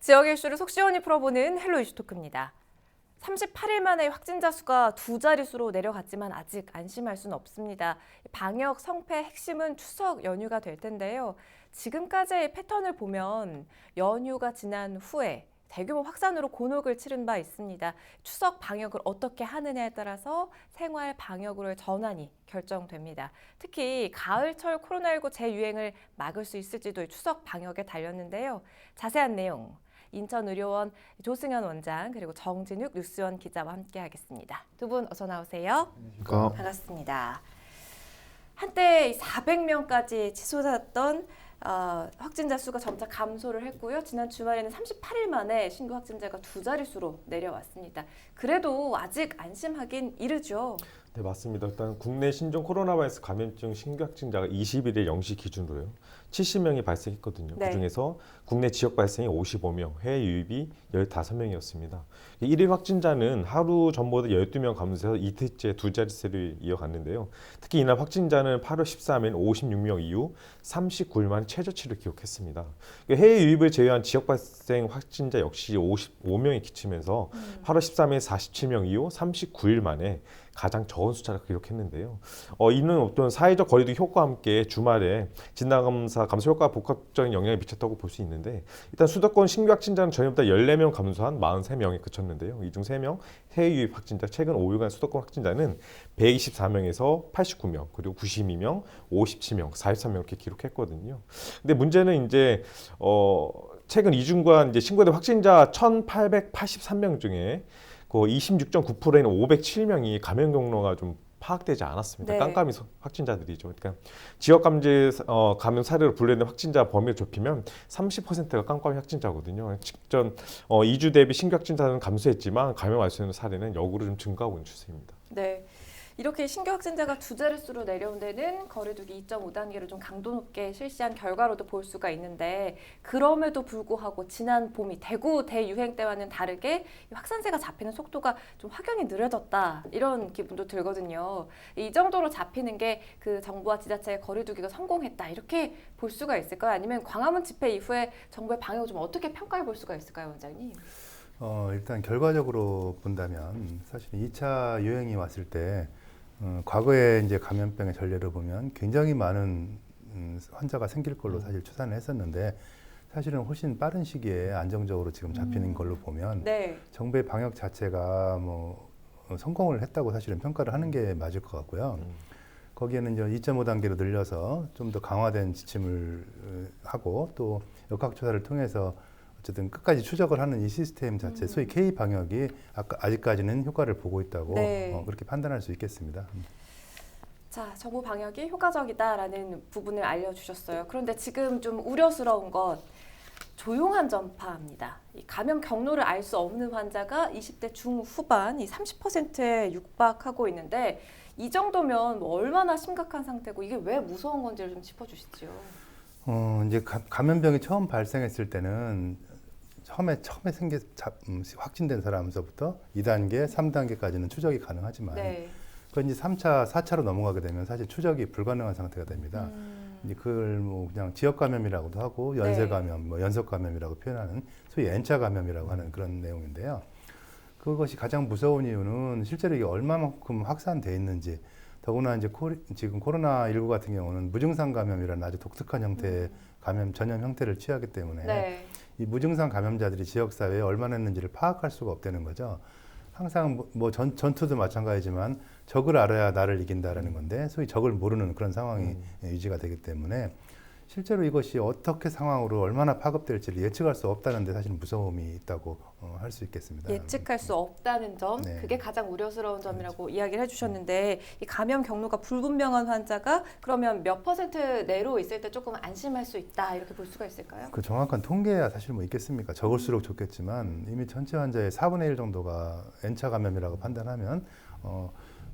지역 이슈를 속 시원히 풀어보는 헬로 이슈 토크입니다. 38일 만에 확진자 수가 두 자릿수로 내려갔지만 아직 안심할 수는 없습니다. 방역 성패 핵심은 추석 연휴가 될 텐데요. 지금까지의 패턴을 보면 연휴가 지난 후에 대규모 확산으로 곤혹을 치른 바 있습니다. 추석 방역을 어떻게 하느냐에 따라서 생활 방역으로의 전환이 결정됩니다. 특히 가을철 코로나19 재유행을 막을 수 있을지도 추석 방역에 달렸는데요. 자세한 내용 인천의료원 조승현 원장 그리고 정진욱 뉴스원 기자와 함께하겠습니다. 두 분 어서 나오세요. 안녕하십니까. 반갑습니다. 한때 400명까지 치솟았던 확진자 수가 점차 감소를 했고요. 지난 주말에는 38일 만에 신규 확진자가 두 자릿수로 내려왔습니다. 그래도 아직 안심하긴 이르죠. 네, 맞습니다. 일단 국내 신종 코로나 바이러스 감염증 신규 확진자가 21일 0시 기준으로요. 70명이 발생했거든요. 네. 그중에서 국내 지역 발생이 55명, 해외 유입이 15명이었습니다. 1일 확진자는 하루 전보다 12명 감소해서 이틀째 두 자릿수를 이어갔는데요. 특히 이날 확진자는 8월 13일 56명 이후 39일 만에 최저치를 기록했습니다. 해외 유입을 제외한 지역 발생 확진자 역시 55명이 기치면서 8월 13일 47명 이후 39일 만에 가장 적은 숫자를 기록했는데요. 이는 어떤 사회적 거리두기 효과와 함께 주말에 진단검사 감소 효과가 복합적인 영향을 미쳤다고 볼 수 있는데 일단 수도권 신규 확진자는 전일보다 14명 감소한 43명에 그쳤는데요. 이 중 3명 해외 유입 확진자, 최근 5일간 수도권 확진자는 124명에서 89명, 그리고 92명, 57명, 43명 이렇게 기록했거든요. 근데 문제는 이제 최근 2주간 이제 신고된 확진자 1,883명 중에 그 26.9%인 507명이 감염 경로가 좀 파악되지 않았습니다. 네. 깜깜이 확진자들이죠. 그러니까 지역 감염 사례로 분류된 확진자 범위를 좁히면 30%가 깜깜이 확진자거든요. 직전 2주 대비 신규 확진자는 감소했지만 감염 발생 사례는 역으로 좀 증가하고 있는 추세입니다. 네. 이렇게 신규 확진자가 두 자릿수로 내려온 데는 거리두기 2.5단계를 좀 강도 높게 실시한 결과로도 볼 수가 있는데 그럼에도 불구하고 지난 봄이 대구 대유행 때와는 다르게 확산세가 잡히는 속도가 좀 확연히 느려졌다 이런 기분도 들거든요. 이 정도로 잡히는 게 그 정부와 지자체의 거리두기가 성공했다 이렇게 볼 수가 있을까요? 아니면 광화문 집회 이후에 정부의 방역을 좀 어떻게 평가해 볼 수가 있을까요, 원장님? 일단 결과적으로 본다면 사실 2차 유행이 왔을 때 과거에 이제 감염병의 전례를 보면 굉장히 많은 환자가 생길 걸로 사실 추산을 했었는데 사실은 훨씬 빠른 시기에 안정적으로 지금 잡히는 걸로 보면 네. 정부의 방역 자체가 뭐 성공을 했다고 사실은 평가를 하는 게 맞을 것 같고요. 거기에는 이제 2.5단계로 늘려서 좀 더 강화된 지침을 하고 또 역학조사를 통해서 어쨌든 끝까지 추적을 하는 이 시스템 자체, 소위 K 방역이 아직까지는 효과를 보고 있다고 네. 그렇게 판단할 수 있겠습니다. 자, 정부 방역이 효과적이다라는 부분을 알려주셨어요. 그런데 지금 좀 우려스러운 것 조용한 전파입니다. 이 감염 경로를 알 수 없는 환자가 20대 중후반, 이 30%에 육박하고 있는데 이 정도면 뭐 얼마나 심각한 상태고 이게 왜 무서운 건지를 좀 짚어주시죠. 이제 감염병이 처음 발생했을 때는 처음에 확진된 사람서부터 2단계, 3단계까지는 추적이 가능하지만 네. 그건 이제 3차, 4차로 넘어가게 되면 사실 추적이 불가능한 상태가 됩니다. 이제 그걸 뭐 그냥 지역 감염이라고도 하고 연쇄 감염, 뭐 연속 감염이라고 표현하는 소위 N차 감염이라고 하는 그런 내용인데요. 그것이 가장 무서운 이유는 실제로 이게 얼마만큼 확산돼 있는지 더구나 이제 지금 코로나19 같은 경우는 무증상 감염이라는 아주 독특한 형태의 감염 전염 형태를 취하기 때문에 네. 이 무증상 감염자들이 지역사회에 얼마나 있는지를 파악할 수가 없다는 거죠. 항상 뭐 전투도 마찬가지지만 적을 알아야 나를 이긴다라는 건데 소위 적을 모르는 그런 상황이 유지가 되기 때문에 실제로 이것이 어떻게 상황으로 얼마나 파급될지를 예측할 수 없다는 데 사실 무서움이 있다고 할 수 있겠습니다. 예측할 수 없다는 점, 네. 그게 가장 우려스러운 점이라고 이야기를 해주셨는데 이 감염 경로가 불분명한 환자가 그러면 몇 퍼센트 내로 있을 때 조금 안심할 수 있다 이렇게 볼 수가 있을까요? 그 정확한 통계야 사실 뭐 있겠습니까? 적을수록 좋겠지만 이미 전체 환자의 4분의 1 정도가 N차 감염이라고 판단하면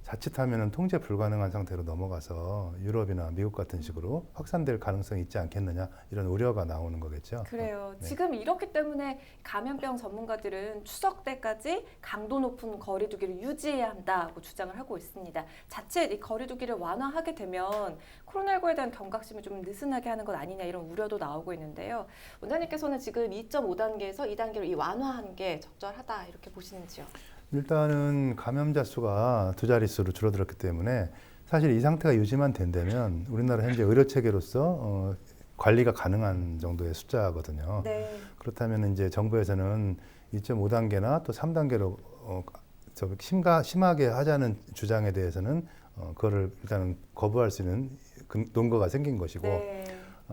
자칫하면 통제 불가능한 상태로 넘어가서 유럽이나 미국 같은 식으로 확산될 가능성이 있지 않겠느냐 이런 우려가 나오는 거겠죠. 그래요. 네. 지금 이렇기 때문에 감염병 전문가들은 추석 때까지 강도 높은 거리두기를 유지해야 한다고 주장을 하고 있습니다. 자칫 이 거리두기를 완화하게 되면 코로나19에 대한 경각심을 좀 느슨하게 하는 것 아니냐 이런 우려도 나오고 있는데요. 원장님께서는 지금 2.5단계에서 2단계로 이 완화한 게 적절하다 이렇게 보시는지요? 일단은 감염자 수가 두 자릿수로 줄어들었기 때문에 사실 이 상태가 유지만 된다면 우리나라 현재 의료 체계로서 관리가 가능한 정도의 숫자거든요. 네. 그렇다면 이제 정부에서는 2.5단계나 또 3단계로 심하게 하자는 주장에 대해서는 그거를 일단은 거부할 수 있는 논거가 생긴 것이고 네.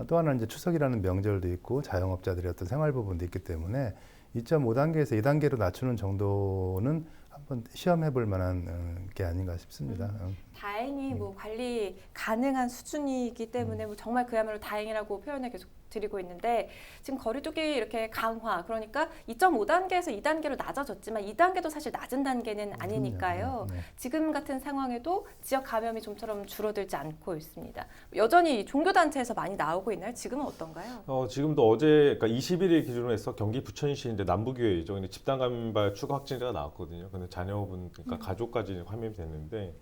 또 하나는 이제 추석이라는 명절도 있고 자영업자들의 어떤 생활 부분도 있기 때문에 2.5단계에서 2단계로 낮추는 정도는 한번 시험해 볼 만한 게 아닌가 싶습니다. 다행히 뭐 관리 가능한 수준이기 때문에 뭐 정말 그야말로 다행이라고 표현을 계속 드리고 있는데 지금 거리두기 이렇게 강화 그러니까 2.5단계에서 2단계로 낮아졌지만 2단계도 사실 낮은 단계는 아니니까요. 네. 지금 같은 상황에도 지역 감염이 좀처럼 줄어들지 않고 있습니다. 여전히 종교단체에서 많이 나오고 있나요? 지금은 어떤가요? 지금도 어제 그러니까 21일 기준으로 해서 경기 부천시 이제 남부교회죠. 근데 집단 감염발 추가 확진자가 나왔거든요. 근데 자녀분 그러니까 가족까지 감염이 됐는데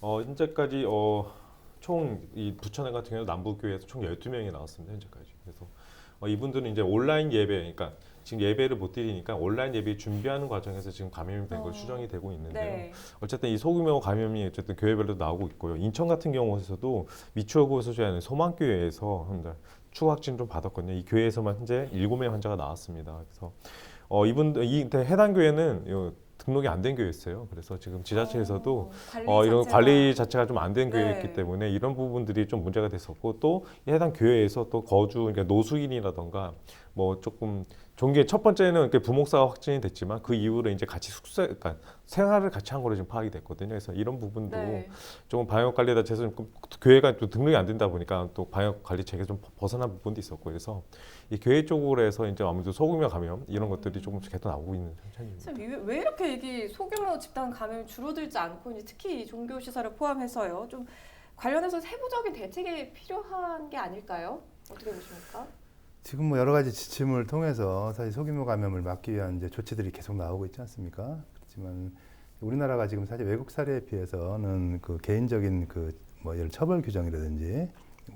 현재까지 총 이 부천 같은 경우 남부교회에서 총 12명이 나왔습니다. 현재까지. 그래서 이분들은 이제 온라인 예배, 그러니까 지금 예배를 못 드리니까 온라인 예배 준비하는 과정에서 지금 감염이 된 걸 추정이 되고 있는데요. 네. 어쨌든 이 소규모 감염이 어쨌든 교회별로 나오고 있고요. 인천 같은 경우에서도 미추홀구 소재하는 소망교회에서 추가 확진 좀 받았거든요. 이 교회에서만 현재 7명의 환자가 나왔습니다. 그래서 해당 교회는 등록이 안 된 교회였어요. 그래서 지금 지자체에서도 이런 관리 자체가 좀 안 된 네. 교회였기 때문에 이런 부분들이 좀 문제가 됐었고 또 해당 교회에서 또 그러니까 노숙인이라던가 뭐 조금 종교의 첫 번째는 이렇게 부목사가 확진이 됐지만 그 이후로 이제 같이 그러니까 생활을 같이 한 거로 지금 파악이 됐거든요. 그래서 이런 부분도 네. 조금 방역 관리에 대해서 교회가 또 등록이 안 된다 보니까 또 방역 관리 체계에서 좀 벗어난 부분도 있었고 그래서 이 교회 쪽으로 해서 이제 아무래도 소규모 감염 이런 것들이 조금씩 계속 나오고 있는 현상입니다. 참 왜 이렇게 이게 소규모 집단 감염이 줄어들지 않고 이제 특히 이 종교 시설을 포함해서요. 좀 관련해서 세부적인 대책이 필요한 게 아닐까요? 어떻게 보십니까? 지금 뭐 여러 가지 지침을 통해서 사실 소규모 감염을 막기 위한 이제 조치들이 계속 나오고 있지 않습니까? 그렇지만 우리나라가 지금 사실 외국 사례에 비해서는 그 개인적인 뭐 예를 처벌 규정이라든지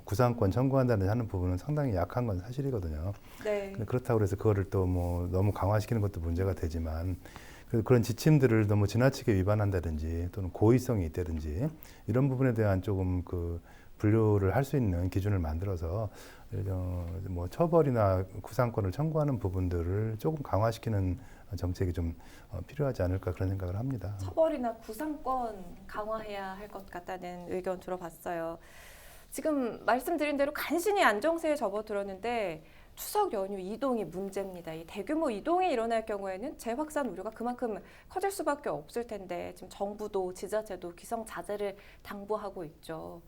구상권 청구한다는 하는 부분은 상당히 약한 건 사실이거든요. 네. 근데 그렇다고 해서 그거를 또 뭐 너무 강화시키는 것도 문제가 되지만 그런 지침들을 너무 지나치게 위반한다든지 또는 고의성이 있다든지 이런 부분에 대한 조금 분류를 할 수 있는 기준을 만들어서 뭐 처벌이나 구상권을 청구하는 부분들을 조금 강화시키는 정책이 좀 필요하지 않을까 그런 생각을 합니다. 처벌이나 구상권 강화해야 할 것 같다는 의견 들어봤어요. 지금 말씀드린 대로 간신히 안정세에 접어들었는데 추석 연휴 이동이 문제입니다. 이 대규모 이동이 일어날 경우에는 재확산 우려가 그만큼 커질 수밖에 없을 텐데 지금 정부도 지자체도 기성 자제를 당부하고 있죠.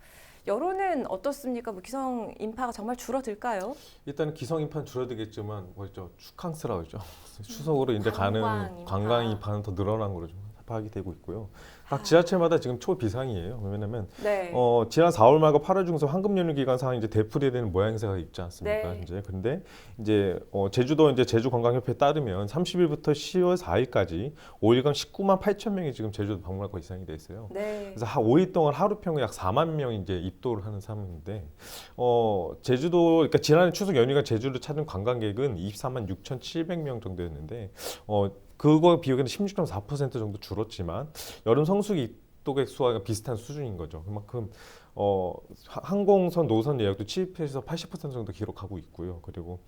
여론은 어떻습니까? 뭐 기성 인파가 정말 줄어들까요? 일단 기성 인파는 줄어들겠지만 뭐죠 축항스라우죠. 추석으로 이제 관광 가는 인파. 관광 인파는 더 늘어난 걸로 좀 파악이 되고 있고요. 각 지자체마다 지금 초비상이에요. 왜냐하면 네. 지난 4월 말과 8월 중에서 황금 연휴 기간 상황 이제 되풀이되는 모양새가 있지 않습니까? 네. 근데 이제 제주도 이제 제주관광협회에 따르면 30일부터 10월 4일까지 5일간 19만 8천 명이 지금 제주도 방문할 거 예상이 돼 있어요. 네. 그래서 5일 동안 하루 평균 약 4만 명이 이제 입도를 하는 상황인데 제주도 그러니까 지난해 추석 연휴가 제주를 찾은 관광객은 24만 6,700명 정도였는데 그거 비교해는 16.4% 정도 줄었지만 여름 성수기 입도객 수와 비슷한 수준인 거죠. 그만큼 항공선, 노선 예약도 70에서 80% 정도 기록하고 있고요. 그리고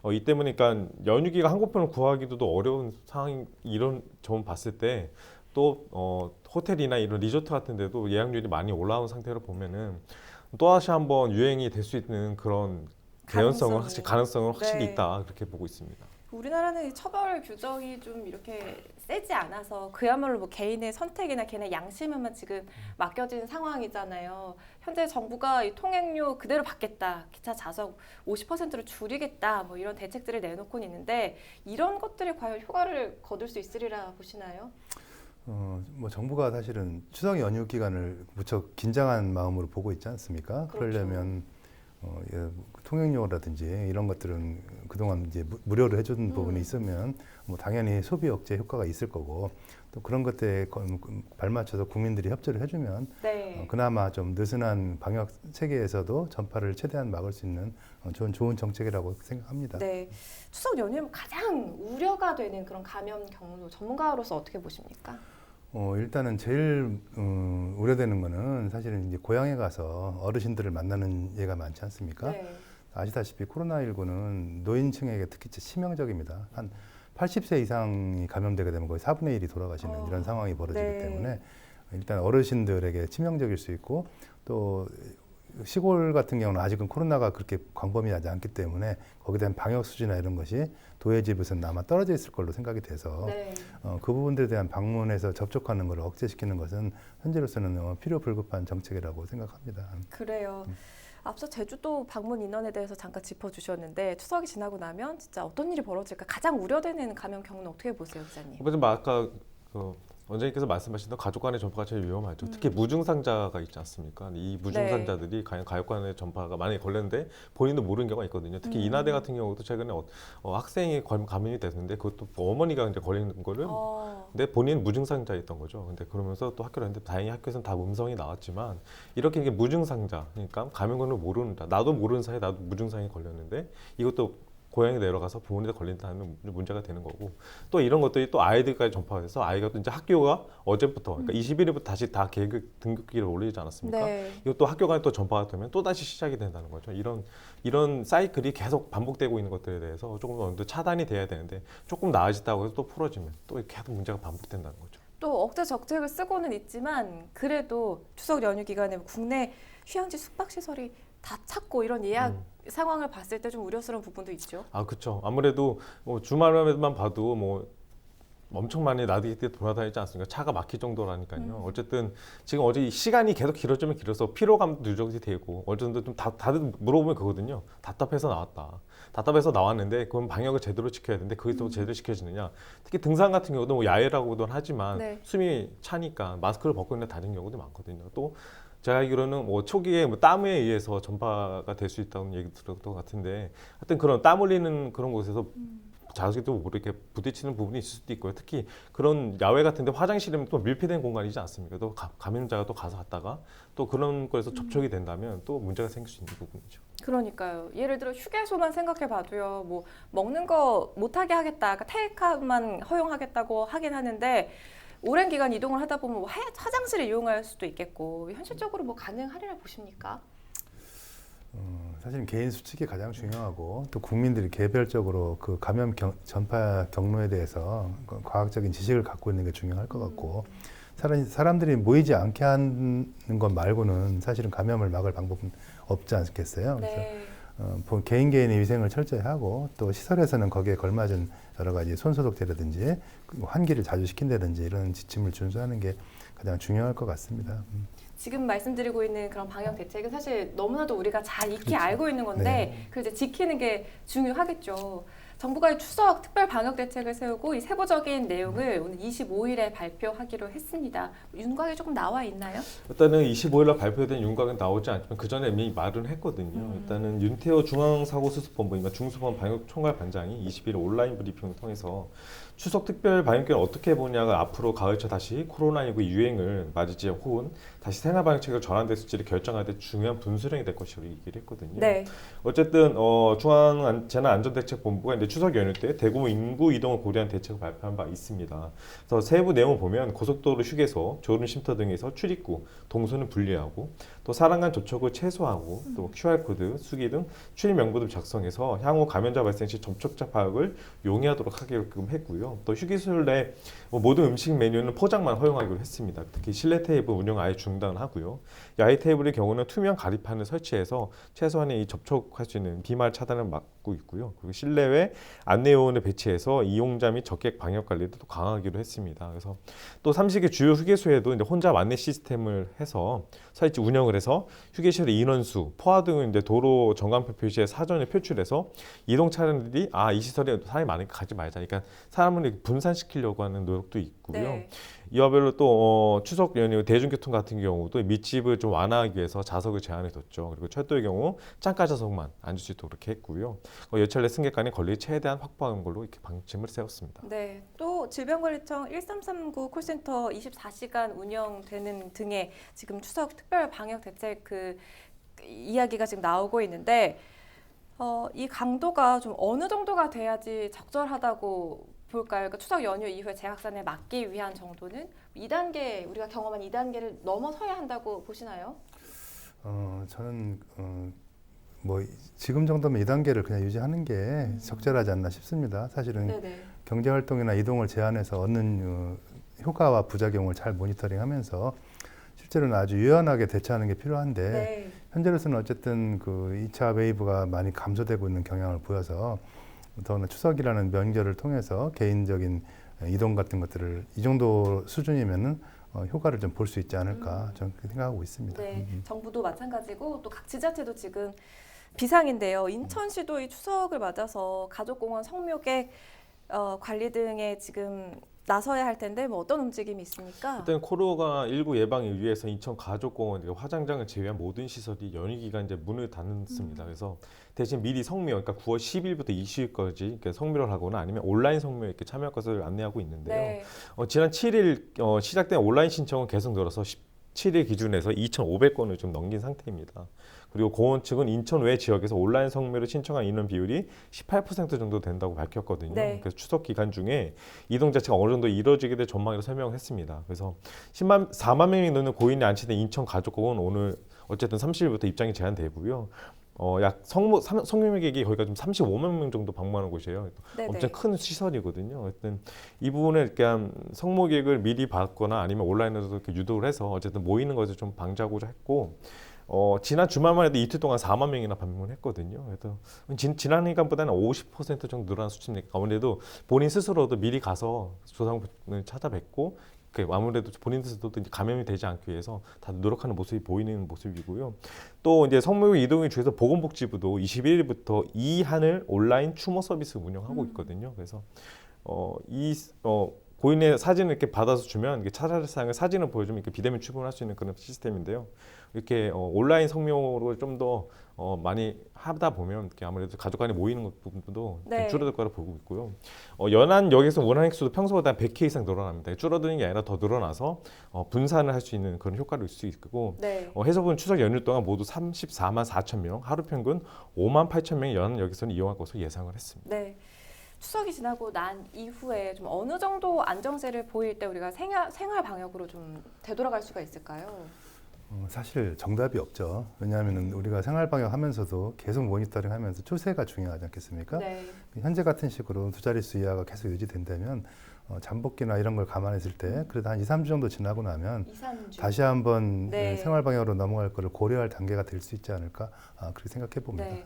이 때문에 그러니까 연휴 기간 항공편을 구하기도 어려운 상황 이런 점 봤을 때 또 호텔이나 이런 리조트 같은 데도 예약률이 많이 올라온 상태로 보면은 또다시 한번 유행이 될 수 있는 그런 가능성은 확실히 네. 있다 그렇게 보고 있습니다. 우리나라는 처벌 규정이 좀 이렇게 세지 않아서 그야말로 뭐 개인의 선택이나 개인의 양심에만 지금 맡겨진 상황이잖아요. 현재 정부가 이 통행료 그대로 받겠다, 기차 좌석 50%를 줄이겠다, 뭐 이런 대책들을 내놓고 있는데 이런 것들이 과연 효과를 거둘 수 있으리라 보시나요? 뭐 정부가 사실은 추석 연휴 기간을 무척 긴장한 마음으로 보고 있지 않습니까? 그렇죠. 그러려면 통행료라든지 이런 것들은 그동안 이제 무료로 해준 부분이 있으면 뭐 당연히 소비 억제 효과가 있을 거고 또 그런 것들에 발맞춰서 국민들이 협조를 해주면 네. 그나마 좀 느슨한 방역 체계에서도 전파를 최대한 막을 수 있는 좋은 정책이라고 생각합니다. 네. 추석 연휴면 가장 우려가 되는 그런 감염 경로 전문가로서 어떻게 보십니까? 일단은 제일 우려되는 거는 사실은 이제 고향에 가서 어르신들을 만나는 예가 많지 않습니까? 네. 아시다시피 코로나19는 노인층에게 특히 치명적입니다. 한 80세 이상이 감염되게 되면 거의 4분의 1이 돌아가시는 이런 상황이 벌어지기 네. 때문에 일단 어르신들에게 치명적일 수 있고 또 시골 같은 경우는 아직은 코로나가 그렇게 광범위하지 않기 때문에 거기에 대한 방역 수준이나 이런 것이 도해지부에서는 아마 떨어져 있을 걸로 생각이 돼서 네. 그 부분들에 대한 방문해서 접촉하는 것을 억제시키는 것은 현재로서는 필요 불급한 정책이라고 생각합니다. 그래요. 앞서 제주도 방문 인원에 대해서 잠깐 짚어주셨는데 추석이 지나고 나면 진짜 어떤 일이 벌어질까 가장 우려되는 감염 경우는 어떻게 보세요, 기자님? 아까 원장님께서 말씀하신 대로 가족 간의 전파가 제일 위험하죠. 특히 무증상자가 있지 않습니까? 이 무증상자들이 과연 가족 간의 전파가 만약에 걸렸는데 본인도 모르는 경우가 있거든요. 특히 이나대 같은 경우도 최근에 학생이 감염이 됐는데 그것도 어머니가 이제 걸리는 거를 근데 본인은 무증상자였던 거죠. 근데 그러면서 또 학교를 했는데 다행히 학교에서는 다 음성이 나왔지만 이렇게 이게 무증상자, 그러니까 감염군을 모르는다. 나도 모르는 사이에 나도 무증상이 걸렸는데 이것도 고향에 내려가서 부모님한테 걸린다는 문제가 되는 거고 또 이런 것들이 또 아이들까지 전파해서 아이가 또 이제 학교가 어제부터 그러니까 21일부터 다시 다 계획 등급기를 올리지 않았습니까? 네. 이것도 학교 간에 또 전파가 되면 또 다시 시작이 된다는 거죠. 이런 사이클이 계속 반복되고 있는 것들에 대해서 조금 어느 정도 차단이 돼야 되는데 조금 나아졌다고 해서 또 풀어지면 또 계속 문제가 반복된다는 거죠. 또 억제 정책을 쓰고는 있지만 그래도 추석 연휴 기간에 국내 휴양지 숙박시설이 다 찼고 이런 예약 상황을 봤을 때 좀 우려스러운 부분도 있죠. 아, 그렇죠. 아무래도 뭐 주말에만 봐도 뭐 엄청 많이 나들이 돌아다니지 않습니까? 차가 막힐 정도라니까요. 어쨌든 지금 어제 시간이 계속 길어지면 길어서 피로감도 누적이 되고 어쨌든 좀 다들 물어보면 그거거든요. 답답해서 나왔다. 답답해서 나왔는데 그건 방역을 제대로 지켜야 되는데 그게 또 제대로 지켜지느냐. 특히 등산 같은 경우도 뭐 야외라고도 하지만 네. 숨이 차니까 마스크를 벗고 있는 다니는 경우도 많거든요. 또 제가 알기로는 뭐 초기에 뭐 땀에 의해서 전파가 될 수 있다는 얘기 들었던 것 같은데 하여튼 그런 땀 흘리는 그런 곳에서 자석에도 모르게 부딪히는 부분이 있을 수도 있고요. 특히 그런 야외 같은데 화장실이면 또 밀폐된 공간이지 않습니까? 또 감염자가 또 가서 갔다가 또 그런 거에서 접촉이 된다면 또 문제가 생길 수 있는 부분이죠. 그러니까요. 예를 들어 휴게소만 생각해봐도요. 뭐 먹는 거 못하게 하겠다, 그러니까 테이크아웃만 허용하겠다고 하긴 하는데 오랜 기간 이동을 하다 보면 뭐 화장실을 이용할 수도 있겠고 현실적으로 뭐 가능하리라 보십니까? 사실은 개인 수칙이 가장 중요하고 또 국민들이 개별적으로 그 감염 전파 경로에 대해서 과학적인 지식을 갖고 있는 게 중요할 것 같고 사람들이 모이지 않게 하는 것 말고는 사실은 감염을 막을 방법은 없지 않겠어요. 네. 그래서 개인의 위생을 철저히 하고 또 시설에서는 거기에 걸맞은 여러 가지 손소독제라든지 환기를 자주 시킨다든지 이런 지침을 준수하는 게 가장 중요할 것 같습니다. 지금 말씀드리고 있는 그런 방역 대책은 사실 너무나도 우리가 잘 익히 그렇죠. 알고 있는 건데 네. 그걸 이제 지키는 게 중요하겠죠. 정부가 이 추석 특별 방역 대책을 세우고 이 세부적인 내용을 오늘 25일에 발표하기로 했습니다. 윤곽이 조금 나와 있나요? 일단은 25일날 발표된 윤곽은 나오지 않지만 그 전에 이미 말은 했거든요. 일단은 윤태호 중앙사고수습본부, 중수본 방역총괄반장이 20일 온라인 브리핑을 통해서 추석 특별 방역기를 어떻게 보냐가 앞으로 가을철 다시 코로나19 유행을 맞을지 혹은 다시 생활방역책을 전환될 수지를 결정할 때 중요한 분수령이 될 것이라고 얘기를 했거든요. 네. 어쨌든 중앙재난안전대책본부가 이제 추석 연휴 때 대규모 인구 이동을 고려한 대책을 발표한 바 있습니다. 그래서 세부 내용을 보면 고속도로 휴게소, 졸음 쉼터 등에서 출입구, 동선을 분리하고 또 사람 간 접촉을 최소화하고 또 QR코드, 수기 등 출입 명부를 작성해서 향후 감염자 발생 시 접촉자 파악을 용이하도록 하게끔 했고요. 또 휴게소를 내 모든 음식 메뉴는 포장만 허용하기로 했습니다. 특히 실내 테이블 운영 아예 중단하고요. 야외 테이블의 경우는 투명 가리판을 설치해서 최소한의 이 접촉할 수 있는 비말 차단을 막고 있고요. 그리고 실내외 안내요원을 배치해서 이용자 및 적객 방역 관리도 또 강화하기로 했습니다. 그래서 또 삼식의 주요 휴게소에도 이제 혼잡 안내 시스템을 해서 설치 운영을 해서 휴게실의 인원수, 포화 등을 이제 도로 전광표 표시에 사전에 표출해서 이동 차량들이 이 시설에 사람이 많으니까 가지 말자. 그러니까 사람을 분산시키려고 하는 노력도 있고요. 네. 이와 별로 또 추석 연휴 대중교통 같은 경우도 밀집을 좀 완화하기 위해서 좌석을 제한해뒀죠. 그리고 철도의 경우 짱가 좌석만 앉을 수 있도록 그렇게 했고요. 여차례 승객 간의 거리를 최대한 확보하는 걸로 이렇게 방침을 세웠습니다. 네, 또 질병관리청 1339 콜센터 24시간 운영되는 등의 지금 추석 특별 방역 대책 그 이야기가 지금 나오고 있는데 이 강도가 좀 어느 정도가 돼야지 적절하다고 볼까요? 그러니까 추석 연휴 이후에 재확산을 막기 위한 정도는 2단계 우리가 경험한 2단계를 넘어서야 한다고 보시나요? 저는 뭐 지금 정도면 2단계를 그냥 유지하는 게 적절하지 않나 싶습니다. 사실은 네네. 경제 활동이나 이동을 제한해서 얻는 효과와 부작용을 잘 모니터링하면서 실제로는 아주 유연하게 대처하는 게 필요한데 네. 현재로서는 어쨌든 그 2차 웨이브가 많이 감소되고 있는 경향을 보여서 더구나 추석이라는 명절을 통해서 개인적인 이동 같은 것들을 이 정도 수준이면은 효과를 좀 볼 수 있지 않을까 저는 그렇게 생각하고 있습니다. 네, 정부도 마찬가지고 또 각 지자체도 지금 비상인데요. 인천시도 이 추석을 맞아서 가족공원 성묘객 관리 등에 지금 나서야 할 텐데 뭐 어떤 움직임이 있습니까? 일단 코로나19 예방을 위해서 인천 가족공원 화장장을 제외한 모든 시설이 연휴 기간 이제 문을 닫습니다. 그래서 대신 미리 성묘, 그러니까 9월 10일부터 20일까지 이렇게 성묘를 하거나 아니면 온라인 성묘에 이렇게 참여할 것을 안내하고 있는데요. 네. 지난 7일 시작된 온라인 신청은 계속 늘어서 17일 기준에서 2,500건을 좀 넘긴 상태입니다. 그리고 공원 측은 인천 외 지역에서 온라인 성묘를 신청한 인원 비율이 18% 정도 된다고 밝혔거든요. 네. 그래서 추석 기간 중에 이동 자체가 어느 정도 이루어지게 될 전망이라고 설명을 했습니다. 그래서 4만 명이 넘는 고인이 안치된 인천 가족공원 오늘 어쨌든 30일부터 입장이 제한되고요. 약 성묘객이 거기가 좀 35만 명 정도 방문하는 곳이에요. 네네. 엄청 큰 시설이거든요. 어쨌든 이 부분에 이렇게 성모객을 미리 받거나 아니면 온라인으로 이렇게 유도를 해서 어쨌든 모이는 것을 좀 방지하고자 했고, 지난 주말만 해도 이틀 동안 4만 명이나 방문했거든요. 그래서 지난 기간보다는 50% 정도 늘어난 수치니까 아무래도 본인 스스로도 미리 가서 조상을 찾아뵙고 아무래도 본인 스스로도 감염이 되지 않기 위해서 다들 노력하는 모습이 보이는 모습이고요. 또 이제 성묘 이동을 주해서 보건복지부도 21일부터 이하늘 온라인 추모 서비스 운영하고 있거든요. 그래서 고인의 사진을 이렇게 받아서 주면 이렇게 차례상을 사진을 보여주면 이렇게 비대면 출근할 수 있는 그런 시스템인데요. 이렇게 온라인 성묘로 좀 더 많이 하다 보면 이렇게 아무래도 가족 간에 모이는 부분도 네. 좀 줄어들 거라 보고 있고요. 연안역에서 원활 횟수도 평소보다 100회 이상 늘어납니다. 줄어드는 게 아니라 더 늘어나서 분산을 할 수 있는 그런 효과를 줄 수 있고 네. 해서본 추석 연휴 동안 모두 34만 4천 명, 하루 평균 5만 8천 명이 연안역에서는 이용할 것으로 예상을 했습니다. 네. 추석이 지나고 난 이후에 좀 어느 정도 안정세를 보일 때 우리가 생활 방역으로 좀 되돌아갈 수가 있을까요? 사실 정답이 없죠. 왜냐하면 우리가 생활 방역하면서도 계속 모니터링하면서 추세가 중요하지 않겠습니까? 네. 현재 같은 식으로 두 자릿수 이하가 계속 유지된다면 잠복기나 이런 걸 감안했을 때 그래도 한 2, 3주 정도 지나고 나면 2, 3주. 다시 한번 네. 생활 방역으로 넘어갈 거를 고려할 단계가 될 수 있지 않을까 그렇게 생각해 봅니다. 네.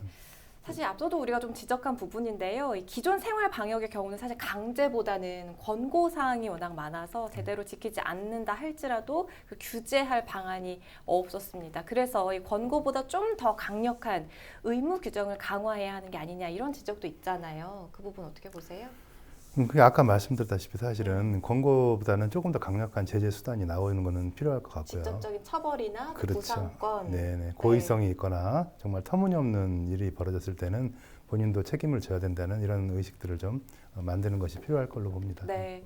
사실 앞서도 우리가 좀 지적한 부분인데요. 이 기존 생활 방역의 경우는 사실 강제보다는 권고 사항이 워낙 많아서 제대로 지키지 않는다 할지라도 그 규제할 방안이 없었습니다. 그래서 이 권고보다 좀 더 강력한 의무 규정을 강화해야 하는 게 아니냐 이런 지적도 있잖아요. 그 부분 어떻게 보세요? 그게 아까 말씀드렸다시피 사실은 권고보다는 조금 더 강력한 제재 수단이 나오는 것은 필요할 것 같고요. 직접적인 처벌이나 그렇죠. 보상권. 네네. 고의성이 있거나 정말 터무니없는 일이 벌어졌을 때는 본인도 책임을 져야 된다는 이런 의식들을 좀 만드는 것이 필요할 걸로 봅니다. 네.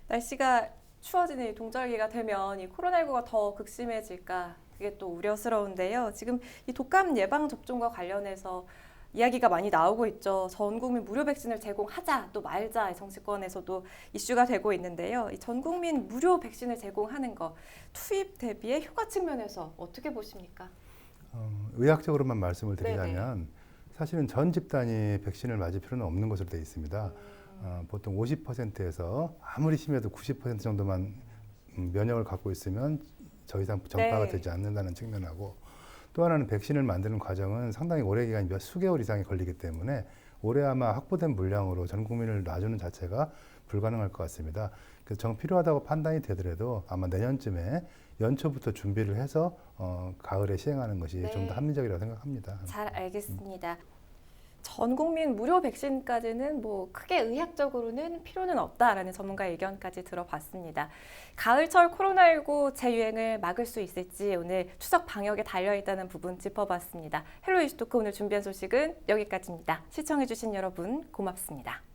날씨가 추워지는 이 동절기가 되면 이 코로나19가 더 극심해질까 그게 또 우려스러운데요. 지금 이 독감 예방 접종과 관련해서 이야기가 많이 나오고 있죠. 전 국민 무료 백신을 제공하자 또 말자 정치권에서도 이슈가 되고 있는데요. 이 전 국민 무료 백신을 제공하는 거 투입 대비의 효과 측면에서 어떻게 보십니까? 의학적으로만 말씀을 드리자면 사실은 전 집단이 백신을 맞을 필요는 없는 것으로 되어 있습니다. 보통 50%에서 아무리 심해도 90% 정도만 면역을 갖고 있으면 더 이상 전파가 되지 않는다는 측면하고 또 하나는 백신을 만드는 과정은 상당히 오래 기간 몇 수개월 이상이 걸리기 때문에 올해 아마 확보된 물량으로 전 국민을 놔주는 자체가 불가능할 것 같습니다. 그래서 정 필요하다고 판단이 되더라도 아마 내년쯤에 연초부터 준비를 해서 가을에 시행하는 것이 좀 더 합리적이라고 생각합니다. 잘 알겠습니다. 전 국민 무료 백신까지는 뭐 크게 의학적으로는 필요는 없다라는 전문가 의견까지 들어봤습니다. 가을철 코로나19 재유행을 막을 수 있을지 오늘 추석 방역에 달려있다는 부분 짚어봤습니다. 헬로 이슈토크 오늘 준비한 소식은 여기까지입니다. 시청해주신 여러분 고맙습니다.